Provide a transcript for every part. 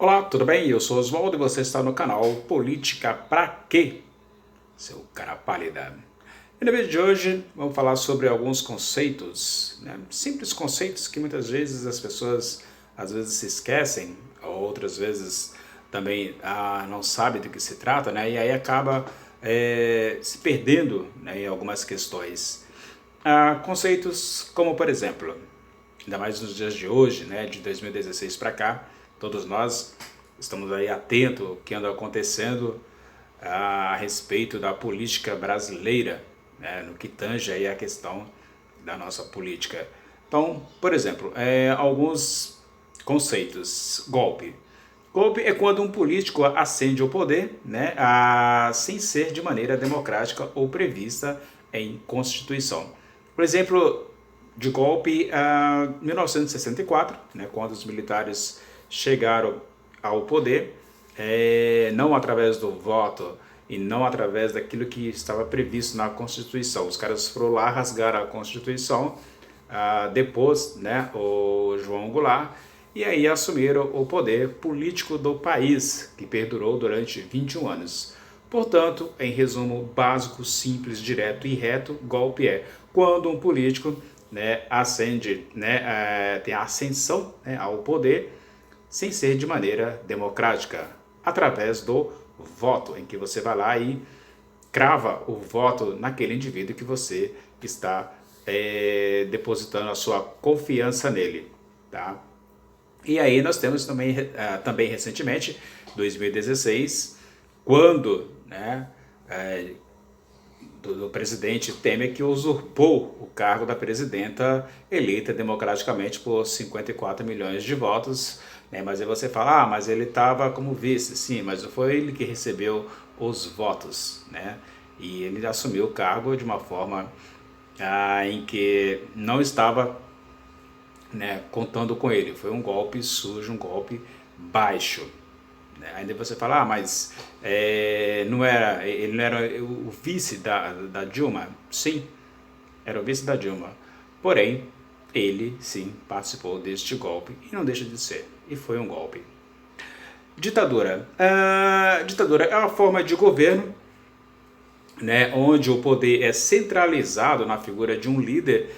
Olá, tudo bem? Eu sou Oswaldo e você está no canal Política Pra Quê? Seu cara pálida. E no vídeo de hoje vamos falar sobre alguns conceitos, né? Simples conceitos que muitas vezes as pessoas às vezes se esquecem, ou outras vezes também não sabem do que se trata, né? E aí acaba se perdendo, né, em algumas questões. Conceitos como, por exemplo, ainda mais nos dias de hoje, né, de 2016 para cá, todos nós estamos aí atentos ao que anda acontecendo a respeito da política brasileira, né, no que tange aí a questão da nossa política. Então, por exemplo, alguns conceitos. Golpe. Golpe é quando um político ascende ao poder, né, sem ser de maneira democrática ou prevista em Constituição. Por exemplo, de golpe em 1964, né, quando os militares chegaram ao poder, não através do voto e não através daquilo que estava previsto na Constituição. Os caras foram lá, rasgaram a Constituição, depois, né, o João Goulart, e aí assumiram o poder político do país, que perdurou durante 21 anos. Portanto, em resumo básico, simples, direto e reto, golpe é quando um político, né, ascende, né, tem a ascensão, né, ao poder sem ser de maneira democrática, através do voto, em que você vai lá e crava o voto naquele indivíduo que você está depositando a sua confiança nele, tá? E aí nós temos também recentemente, 2016, quando, né, do presidente Temer, que usurpou o cargo da presidenta eleita democraticamente por 54 milhões de votos, né? Mas aí você fala, mas ele estava como vice. Sim, mas não foi ele que recebeu os votos, né? E ele assumiu o cargo de uma forma em que não estava, né, contando com ele. Foi um golpe sujo, um golpe baixo. Ainda você fala, mas ele não era o vice da Dilma? Sim, era o vice da Dilma. Porém, ele sim participou deste golpe e não deixa de ser. E foi um golpe. Ditadura. Ditadura é uma forma de governo, né, onde o poder é centralizado na figura de um líder,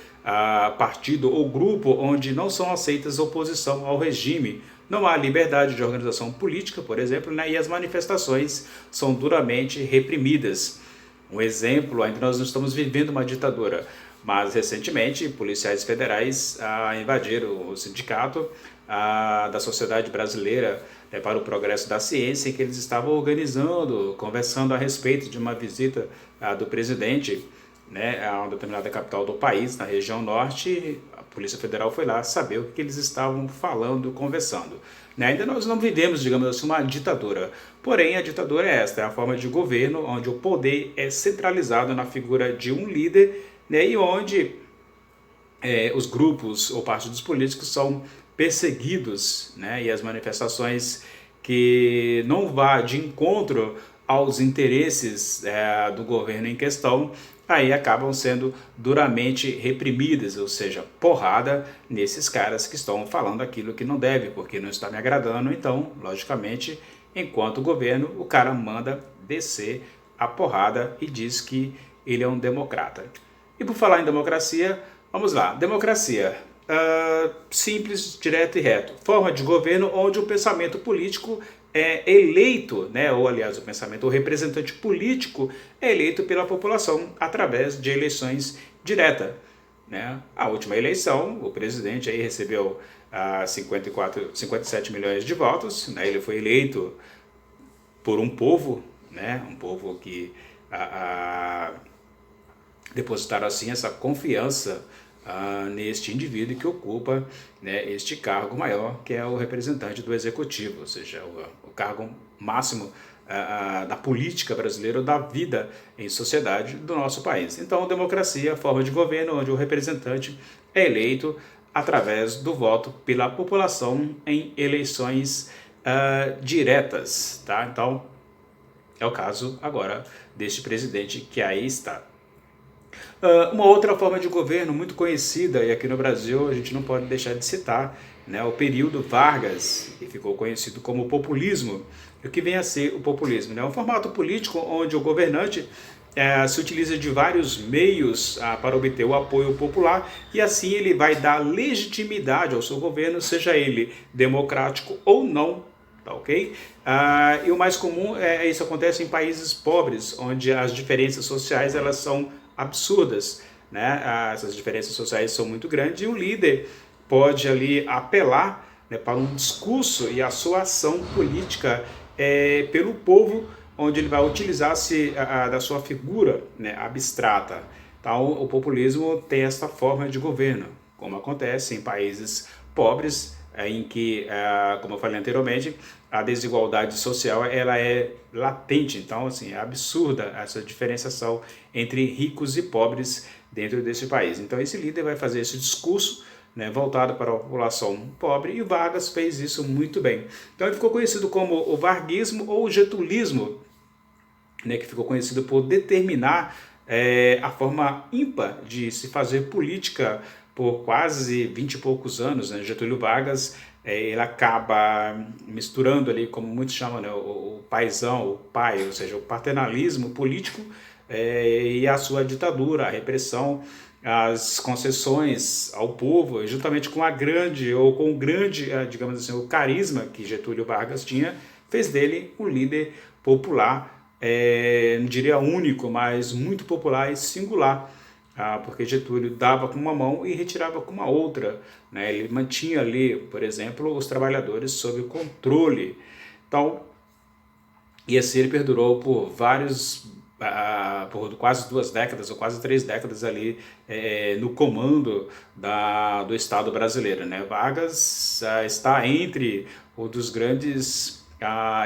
partido ou grupo onde não são aceitas oposição ao regime. Não há liberdade de organização política, por exemplo, né, e as manifestações são duramente reprimidas. Um exemplo, ainda nós não estamos vivendo uma ditadura, mas recentemente policiais federais invadiram o sindicato da Sociedade Brasileira, né, para o Progresso da Ciência, em que eles estavam organizando, conversando a respeito de uma visita do presidente, né, a uma determinada capital do país, na região norte. A Polícia Federal foi lá saber o que eles estavam falando, conversando. Né, ainda nós não vivemos, digamos assim, uma ditadura. Porém, a ditadura é esta, é a forma de governo onde o poder é centralizado na figura de um líder, né, e onde os grupos ou partidos políticos são perseguidos, né, e as manifestações que não vá de encontro aos interesses do governo em questão, aí acabam sendo duramente reprimidas, ou seja, porrada nesses caras que estão falando aquilo que não deve, porque não está me agradando. Então, logicamente, enquanto governo, o cara manda descer a porrada e diz que ele é um democrata. E por falar em democracia, vamos lá. Democracia, simples, direto e reto. Forma de governo onde o pensamento político é eleito, né, ou aliás o pensamento, o representante político é eleito pela população através de eleições diretas. Né? A última eleição, o presidente aí recebeu 57 milhões de votos, né? Ele foi eleito por um povo, né? Um povo que depositaram assim essa confiança neste indivíduo que ocupa, né, este cargo maior, que é o representante do executivo, ou seja, o cargo máximo da política brasileira ou da vida em sociedade do nosso país. Então, democracia, forma de governo onde o representante é eleito através do voto pela população em eleições diretas, tá? Então, é o caso agora deste presidente que aí está. Uma outra forma de governo muito conhecida, e aqui no Brasil a gente não pode deixar de citar, né, o período Vargas, que ficou conhecido como populismo. E o que vem a ser o populismo? É um formato político onde o governante se utiliza de vários meios para obter o apoio popular e assim ele vai dar legitimidade ao seu governo, seja ele democrático ou não, tá ok? E o mais comum isso acontece em países pobres, onde as diferenças sociais elas são absurdas, né? Essas diferenças sociais são muito grandes e o líder pode ali apelar, né, para um discurso e a sua ação política pelo povo, onde ele vai utilizar-se da sua figura, né, abstrata. Então, o populismo tem esta forma de governo, como acontece em países pobres, em que, como eu falei anteriormente, a desigualdade social ela é latente. Então, assim, é absurda essa diferenciação entre ricos e pobres dentro desse país. Então, esse líder vai fazer esse discurso, né, voltado para a população pobre, e Vargas fez isso muito bem. Então ele ficou conhecido como o varguismo ou o getulismo, né, que ficou conhecido por determinar a forma ímpar de se fazer política por quase 20 e poucos anos. Né? Getúlio Vargas ele acaba misturando ali, como muitos chamam, né, o paizão, o pai, ou seja, o paternalismo político e a sua ditadura, a repressão, as concessões ao povo, juntamente com a grande, ou com o grande, digamos assim, o carisma que Getúlio Vargas tinha, fez dele um líder popular, não diria único, mas muito popular e singular, porque Getúlio dava com uma mão e retirava com uma outra, né? Ele mantinha ali, por exemplo, os trabalhadores sob controle. Então, e assim ele perdurou por por quase 2 décadas ou quase 3 décadas ali no comando do Estado brasileiro. Né? Vargas está entre um dos grandes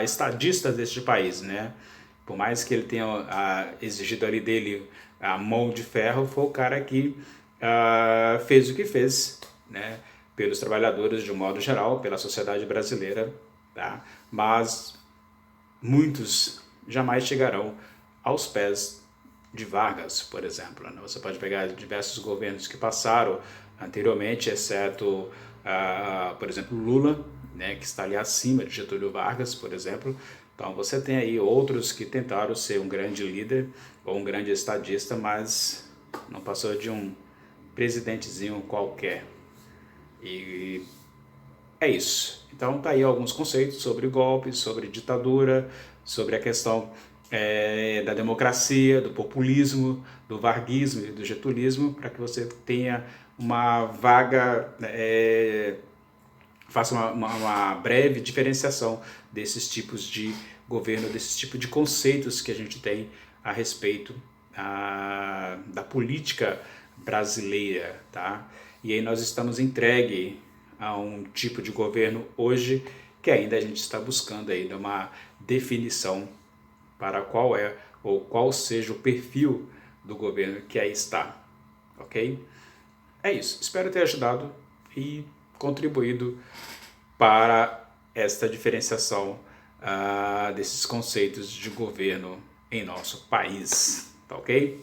estadistas deste país. Né? Por mais que ele tenha exigido ali dele a mão de ferro, foi o cara que fez o que fez, né? Pelos trabalhadores de um modo geral, pela sociedade brasileira. Tá? Mas muitos jamais chegarão aos pés de Vargas, por exemplo. Né? Você pode pegar diversos governos que passaram anteriormente, exceto, por exemplo, Lula, né, que está ali acima de Getúlio Vargas, por exemplo. Então você tem aí outros que tentaram ser um grande líder ou um grande estadista, mas não passou de um presidentezinho qualquer. E é isso. Então tá aí alguns conceitos sobre golpes, sobre ditadura, sobre a questão da democracia, do populismo, do varguismo e do getulismo, para que você tenha uma vaga, faça uma breve diferenciação desses tipos de governo, desses tipos de conceitos que a gente tem a respeito da política brasileira, tá? E aí nós estamos entregue a um tipo de governo hoje que ainda a gente está buscando aí uma definição para qual é ou qual seja o perfil do governo que aí está, ok? É isso, espero ter ajudado e contribuído para esta diferenciação desses conceitos de governo em nosso país, tá ok?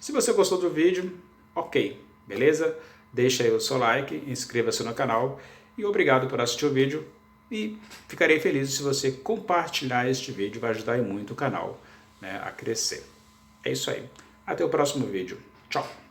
Se você gostou do vídeo, ok, beleza? Deixa aí o seu like, inscreva-se no canal e obrigado por assistir o vídeo e ficarei feliz se você compartilhar este vídeo, vai ajudar muito o canal, né, a crescer. É isso aí, até o próximo vídeo, tchau!